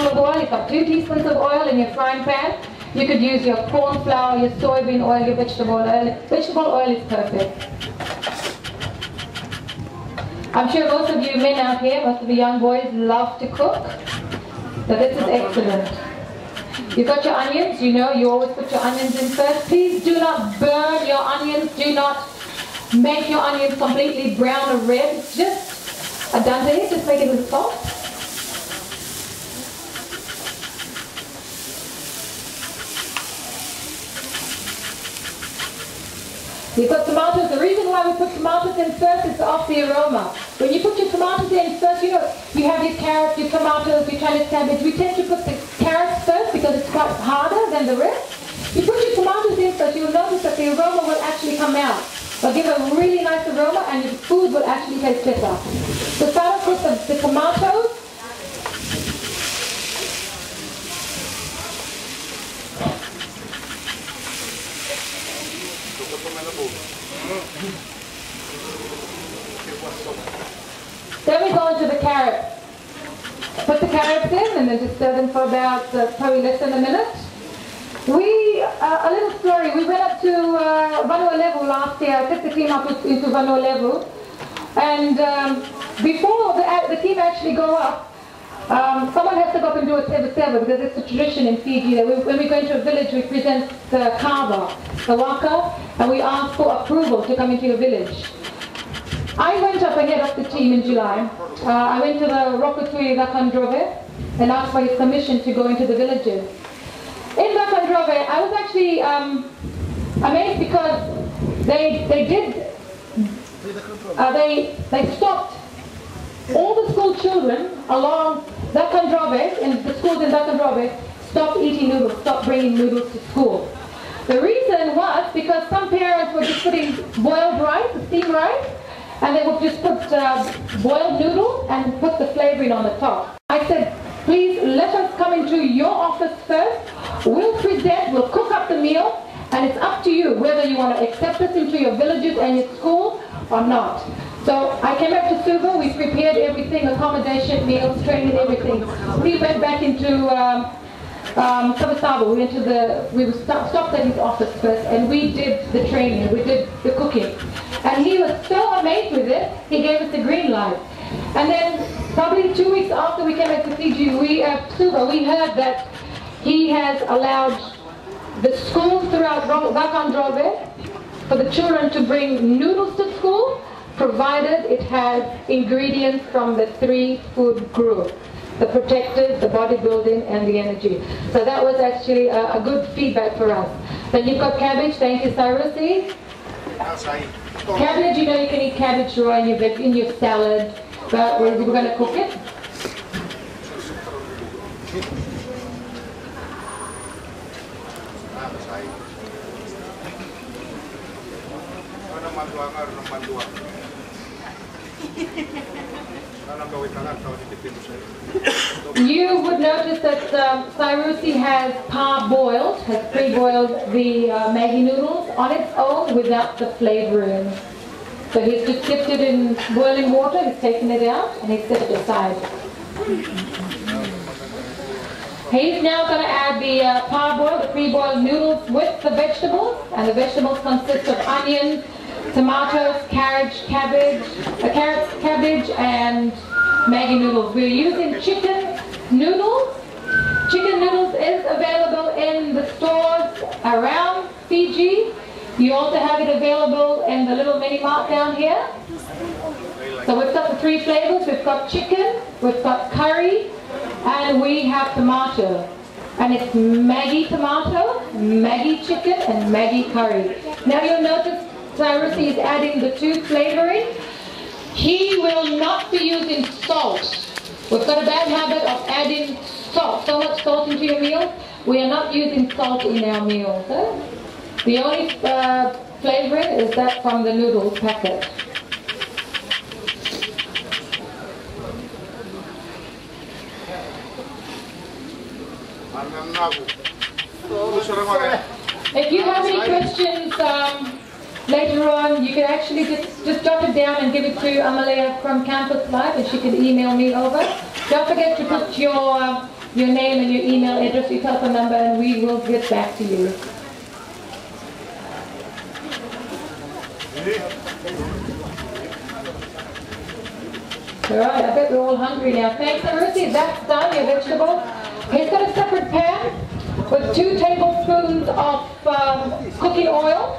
of oil, you've got 2 teaspoons of oil in your frying pan. You could use your corn flour, your soybean oil, your vegetable oil. Vegetable oil is perfect. I'm sure most of you men out here, most of the young boys love to cook. So this is excellent. You've got your onions, you know you always put your onions in first. Please do not burn your onions, do not make your onions completely brown or red. Just a dante, just make it with salt. You've got tomatoes. The reason why we put tomatoes in first is off the aroma. When you put your tomatoes in first, you know, you have your carrots, your tomatoes, your Chinese cabbage. We tend to put the carrots first because it's quite harder than the rest. You put your tomatoes in first, you'll notice that the aroma will actually come out. It'll give a really nice aroma and your food will actually taste better. So start off with the tomatoes. Then we go into the carrots. Put the carrots in and then just stir them for about probably less than a minute. A little story, we went up to Vanua level last year. I took the team up into Vanua level. And before the team actually go up, someone has to go up and do a seva because it's a tradition in Fiji that when we go into a village, we present the kava, the waka, and we ask for approval to come into your village. I went up ahead of the team in July. I went to the Rokutui Vakandrove and asked for his permission to go into the villages. In Vakandrove, I was actually amazed because they stopped all the school children along Vakandrove, in the schools in Vakandrove, stopped eating noodles, stopped bringing noodles to school. The reason was because some parents were just putting boiled rice, steamed rice, and they would just put boiled noodles and put the flavoring on the top. I said, please let us come into your office first. We'll present, we'll cook up the meal, and it's up to you whether you want to accept us into your villages and your school or not. So I came back to Suva, we prepared everything, accommodation, meals, training, everything. We went back into Savasava. We stopped at his office first and we did the training, we did the cooking. And he was so amazed with it, he gave us the green light. And then probably 2 weeks after we came back to Fiji, Suva, we heard that he has allowed the schools throughout Vakandrove for the children to bring noodles to school, provided it has ingredients from the 3 food groups: the protective, the bodybuilding, and the energy. So that was actually a good feedback for us. Then you've got cabbage. Thank you, Cyrusy. Cabbage, you know you can eat cabbage raw in your salad, but we're going to cook it. You would notice that Cyrusy has par-boiled, has pre-boiled the Maggi noodles on its own without the flavoring. So he's just dipped it in boiling water, he's taken it out, and he's set it aside. He's now going to add the par-boiled, the pre-boiled noodles with the vegetables, and the vegetables consist of onions, tomatoes, carrots, cabbage, and Maggi noodles. We're using chicken noodles. Chicken noodles is available in the stores around Fiji. You also have it available in the little mini mart down here. So we've got the 3 flavors. We've got chicken, we've got curry, and we have tomato. And it's Maggi tomato, Maggi chicken, and Maggi curry. Now you'll notice Cyrusy is adding the 2 flavoring. He will not be using salt. We've got a bad habit of adding salt, so much salt into your meals. We are not using salt in our meals. The only flavoring is that from the noodles packet. If you have any questions later on, you can actually just jot it down and give it to Amalea from Campus Life, and she can email me over. Don't forget to put your your name and your email address, your telephone number, and we will get back to you. Alright, I bet we're all hungry now. Thanks, Arusi. That's done, your vegetable. He's got a separate pan with 2 tablespoons of cooking oil.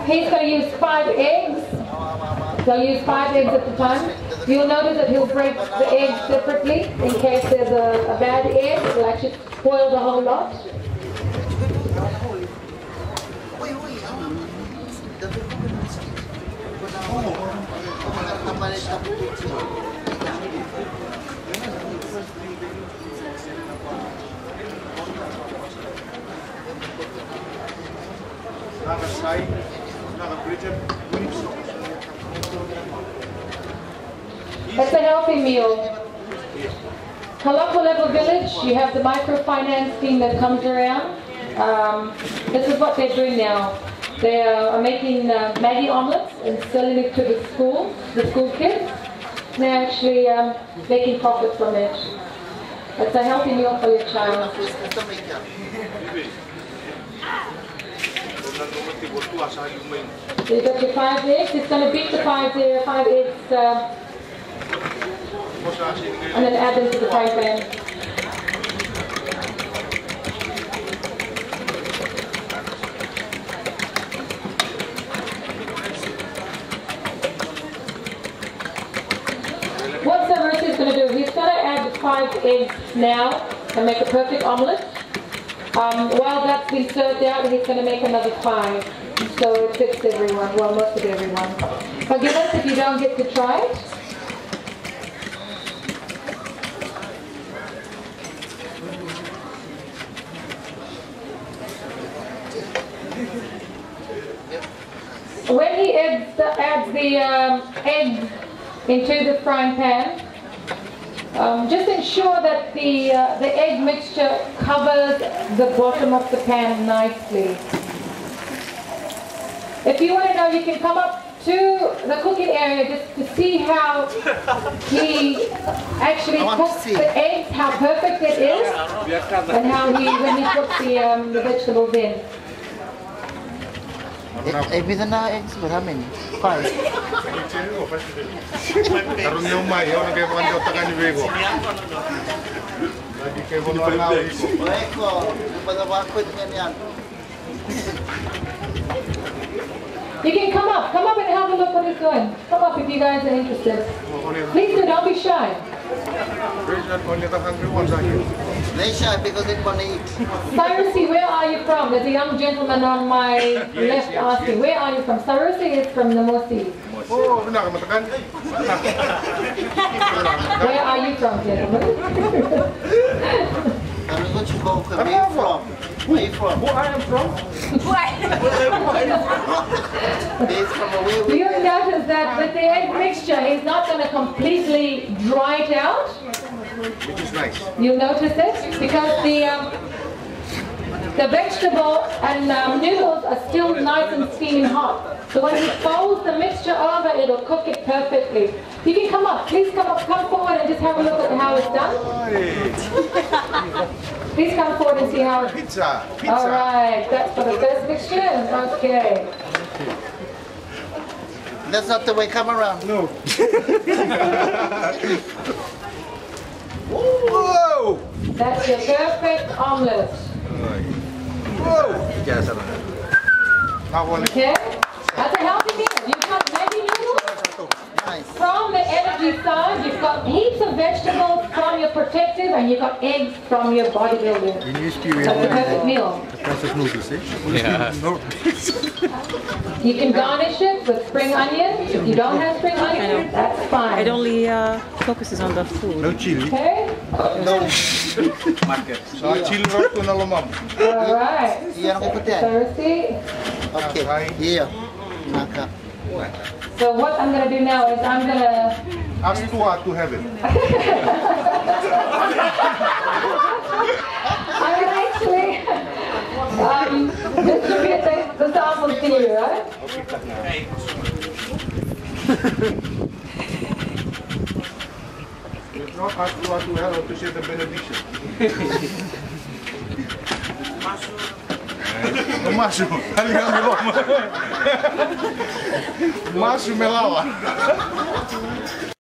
He's going to use 5 eggs. He'll use 5 eggs at the time. You'll notice that he'll break the eggs separately in case there's a bad egg. It'll actually spoil the whole lot. It's a healthy meal. Halakha Level Village, you have the microfinance team that comes around. This is what they're doing now. They are making Maggi omelets and selling it to the school kids. They're actually making profit from it. It's a healthy meal for your child. So you got your 5 eggs. It's going to beat the 5 eggs and then add them to the frying pan. What Savarsi is going to do, he's going to add the 5 eggs now and make a perfect omelette. While that's been served out, he's going to make another 5. So it fits everyone, well, most of everyone. Forgive us if you don't get to try it. When he adds the eggs into the frying pan, just ensure that the egg mixture covers the bottom of the pan nicely. If you want to know, you can come up to the cooking area just to see how he actually cooks the eggs, how perfect it is, and how when he cooks the vegetables in. With the eggs, but how many? 5. You can come up and have a look what he's doing. Come up if you guys are interested. Please do, don't be shy. They shy because they want to eat. Sarusi, where are you from? There's a young gentleman on my left asking. Where are you from? Sarusi is from the Mosi. Where are you from, gentlemen? Where are you from? Where are you from? Who I am from? You notice that with the egg mixture, he's not going to completely dry it out. Which is nice. You'll notice it because the vegetable and noodles are still nice and steaming hot. So when he folds the mixture over, it'll cook it perfectly. You can come up. Please come up. Come forward and just have a look at how it's done. Please come forward and see how it's Pizza. All right. That's for the first mixture. Okay. That's not the way. Come around. No. Whoa! That's your perfect omelette. Whoa! Okay? That's a healthy meal. You've got Maggi noodles from the energy side. You've got heaps of vegetables from your protective, and you've got eggs from your bodybuilding. That's the perfect meal. You can garnish it with spring onion. If you don't have spring onion, that's fine. It only focuses on the food. No chili. Okay? No. So chili to na lumam. All right. Yeah, okay, put that. Thirsty. Okay. Yeah. Vinaka. So what I'm going to do now is I'm going to... Ask Tua to have it. I'm going to actually distribute the samples to you, right? If not, ask Tua to help to say the benediction. Masu, halika miloma. Masu melawa.